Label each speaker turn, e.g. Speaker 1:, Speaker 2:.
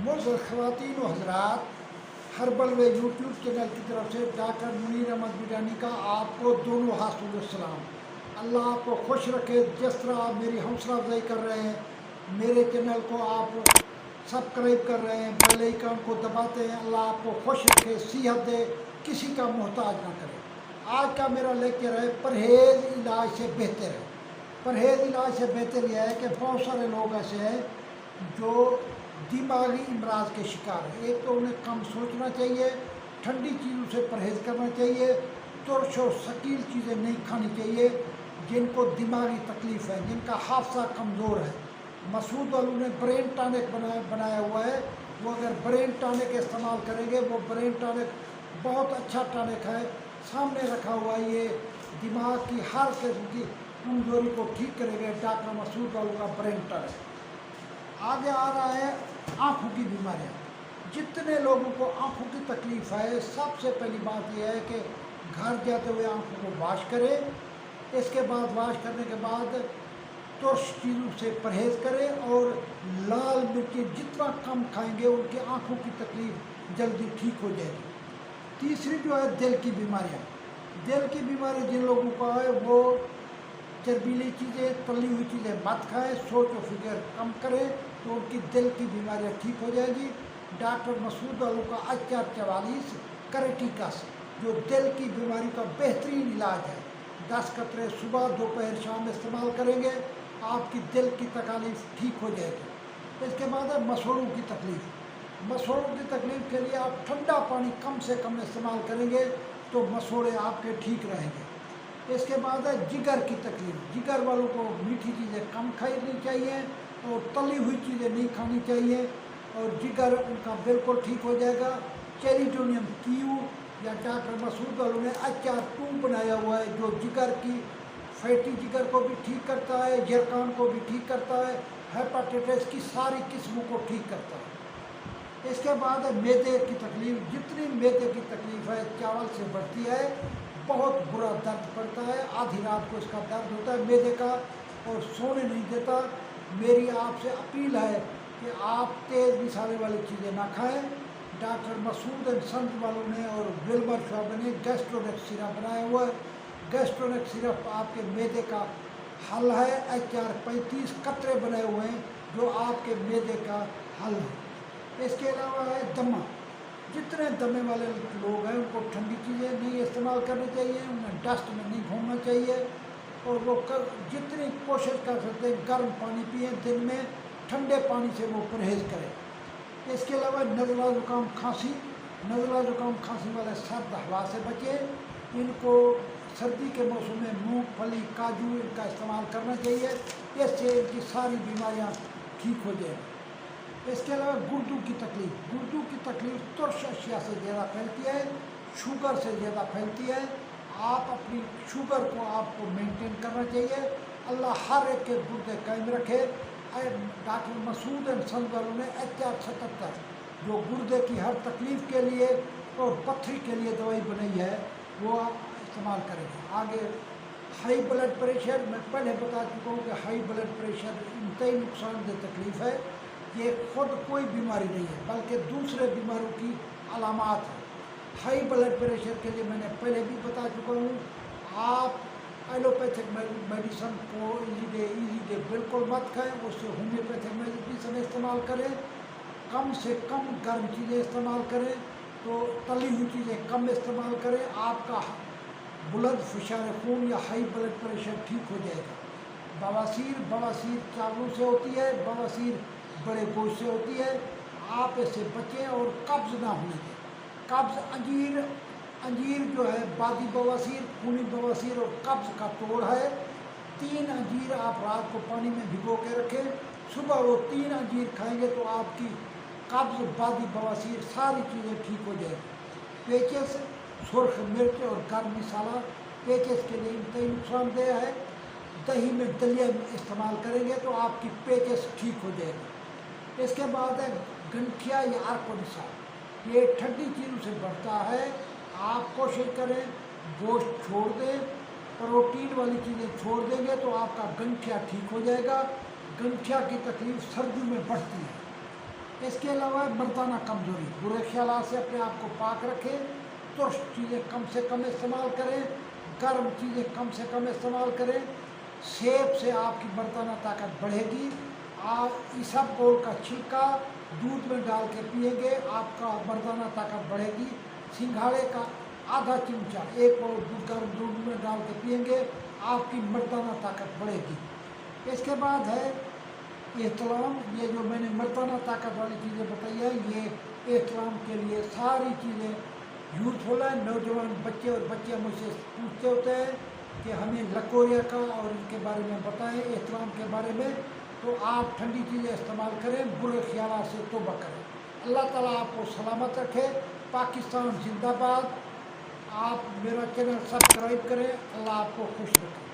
Speaker 1: मोअज़्ज़ज़ ख़वातीन व हज़रात, हर्बल वे YouTube channel की तरफ से डॉक्टर मुनीर अहमद बिडानी का आपको दोनों हाथों से सलाम। अल्लाह आपको खुश रखे। जिस तरह आप मेरी हौसला अफजाई कर रहे हैं, मेरे चैनल को आप सब्सक्राइब कर रहे हैं, बेल आइकन को दबाते हैं, अल्लाह आपको खुश रखे, सेहत दे, किसी का मोहताज ना करे। आज का मेरा लेक्चर है परहेज़ इलाज से बेहतर है। परहेज़ इलाज से बेहतर यह है कि बहुत सारे लोग ऐसे हैं जो दिमागी अमराज के शिकार है। एक तो उन्हें कम सोचना चाहिए, ठंडी चीज़ों से परहेज़ करना चाहिए, तुरश और शकील चीज़ें नहीं खानी चाहिए। जिनको दिमागी तकलीफ़ है, जिनका हादसा कमज़ोर है, मसूद वालों ने ब्रेन टॉनिक बनाया हुआ है। वो अगर ब्रेन टॉनिक इस्तेमाल करेंगे, वो ब्रेन टॉनिक बहुत अच्छा टॉनिक है, सामने रखा हुआ है। ये दिमाग की हर किस्म की कमज़ोरी को ठीक करेंगे। डॉक्टर मसूद वालों का ब्रेन टॉनिक। आगे आ रहा है आँखों की बीमारियाँ। जितने लोगों को आँखों की तकलीफ़ है, सबसे पहली बात यह है कि घर जाते हुए आँखों को वाश करें। इसके बाद वाश करने के बाद तुरश चीज़ों से परहेज़ करें और लाल मिर्ची जितना कम खाएंगे, उनकी आँखों की तकलीफ़ जल्दी ठीक हो जाएगी। तीसरी जो है दिल की बीमारियाँ। दिल की बीमारी जिन लोगों का है वो चर्बीली चीज़ें, तली हुई चीज़ें मत खाएं, सोच और फिक्र कम करें, तो उनकी दिल की बीमारियाँ ठीक हो जाएगी। डॉक्टर मसूद वालों का HR44 करेटिकस जो दिल की बीमारी का बेहतरीन इलाज है, 10 कतरे सुबह दोपहर शाम इस्तेमाल करेंगे, आपकी दिल की तकलीफ़ ठीक हो जाएगी। इसके बाद है मसूड़ों की तकलीफ़। मसूड़ों की तकलीफ़ के लिए आप ठंडा पानी कम से कम इस्तेमाल करेंगे तो मसूड़े आपके ठीक रहेंगे। इसके बाद है जिगर की तकलीफ़। जिगर वालों को मीठी चीज़ें कम खानी चाहिए और तली हुई चीज़ें नहीं खानी चाहिए, और जिगर उनका बिल्कुल ठीक हो जाएगा। चेरिडोनियम क्यू या डॉक्टर मसूद वालों ने HR2 बनाया हुआ है, जो जिगर की फैटी जिगर को भी ठीक करता है, जरकान को भी ठीक करता है, हेपाटाइटिस की सारी किस्मों को ठीक करता है। इसके बाद है मैदे की तकलीफ़। जितनी मैदे की तकलीफ़ है चावल से बढ़ती है, बहुत बुरा दर्द पड़ता है, आधी रात को इसका दर्द होता है मैदे का और सोने नहीं देता। मेरी आपसे अपील है कि आप तेज़ मसाले वाली चीज़ें ना खाएं। डॉक्टर मसूद एंड संत वालों ने और विल्बर शॉप ने गैस्ट्रोनेक्स सिरप बनाया हुआ है। गैस्ट्रोनेक्स सिरप आपके मैदे का हल है। HR35 कतरे बनाए हुए हैं जो आपके मैदे का हल है। इसके अलावा है दमा। जितने दमे वाले लोग हैं उनको ठंडी चीज़ें नहीं इस्तेमाल करनी चाहिए, उन्हें डस्ट में नहीं घूमना चाहिए, और वो जितनी कोशिश कर सकते हैं गर्म पानी पिए, दिन में ठंडे पानी से वो परहेज़ करें। इसके अलावा नज़ला ज़ुकाम खांसी। नज़ला ज़ुकाम खांसी वाले सर्द हवा से बचें। इनको सर्दी के मौसम में मूंगफली, काजू इनका इस्तेमाल करना चाहिए, इससे इनकी सारी बीमारियां ठीक हो जाएंगी। इसके अलावा गुर्दों की तकलीफ़। गुर्दों की तकलीफ़ तुरश अशिया से ज़्यादा फैलती है, शुगर से ज़्यादा फैलती है। आप अपनी शुगर को आपको मेंटेन करना चाहिए। अल्लाह हर एक के गुर्दे कायम रखे। डॉक्टर मसूद एंड संत वालों ने HR77 जो गुर्दे की हर तकलीफ़ के लिए और पत्थरी के लिए दवाई बनाई है, वो आप इस्तेमाल करेंगे। आगे हाई ब्लड प्रेशर। मैं पहले बता चुका हूँ कि हाई ब्लड प्रेशर इंतहाई नुकसानदेह तकलीफ़ है। ये खुद कोई बीमारी नहीं है, बल्कि दूसरे बीमारियों की अलामात है। हाई ब्लड प्रेशर के लिए मैंने पहले भी बता चुका हूँ, आप एलोपैथिक मेडिसन को इजी डे बिल्कुल मत खाएं, उससे होम्योपैथिक मेडिसन इस्तेमाल करें। कम से कम गर्म चीज़ें इस्तेमाल करें, तो तली हुई चीज़ें कम इस्तेमाल करें। आपका बुलंद फुशार खून या हाई ब्लड प्रेशर ठीक हो जाएगा। बवासीर चावलों से होती है, बवासीर बड़े गोश्त से होती है, आप इससे बचें और कब्ज़ ना होने दें। कब्ज़ अंजीर जो है बादी बवासीर, खूनी बवासीर और कब्ज़ का तोड़ है। 3 अंजीर आप रात को पानी में भिगो के रखें, सुबह वो 3 अंजीर खाएंगे तो आपकी कब्ज़, बादी बवासीर सारी चीज़ें ठीक हो जाएगी। पेचिस, सुर्ख मिर्च और गर्म मसाला पेचिस के लिए इंतहाई नुकसानदेह है। दही में दलिया इस्तेमाल करेंगे तो आपकी पेचिस ठीक हो जाएगी। इसके बाद है गंठिया या आर्कोनिसा। ये ठंडी चीज़ों से बढ़ता है। आप कोशिश करें गोश्त छोड़ दें, प्रोटीन वाली चीज़ें छोड़ देंगे तो आपका गंठिया ठीक हो जाएगा। गंठिया की तकलीफ़ सर्दी में बढ़ती है। اس کے علاوہ مردانہ کمزوری، برے خیالات سے اپنے آپ کو پاک رکھیں، ترش چیزیں کم سے کم استعمال کریں، گرم چیزیں کم سے کم استعمال کریں، سیب سے آپ کی مردانہ طاقت بڑھے گی، آپ اسب گول کا چھلکا دودھ میں ڈال کے پئیں گے، آپ کا مردانہ طاقت بڑھے گی، سنگھاڑے کا آدھا چمچہ ایک باؤل گرم دودھ میں ڈال کے پئیں گے، آپ کی مردانہ طاقت بڑھے گی۔ اس کے بعد ہے احتلام، یہ جو میں نے مردانہ طاقت والی چیزیں بتائی ہیں یہ احتلام کے لیے ساری چیزیں یوزفل ہیں۔ نوجوان بچے اور بچیاں مجھ سے پوچھتے ہوتے ہیں کہ ہمیں لکوریا کا اور ان کے بارے میں بتائیں، احتلام کے بارے میں، تو آپ ٹھنڈی چیزیں استعمال کریں، برے خیالات سے توبہ کریں۔ اللہ تعالیٰ آپ کو سلامت رکھے۔ پاکستان زندہ باد۔ آپ میرا چینل سبسکرائب کریں۔ اللہ آپ کو خوش رکھے۔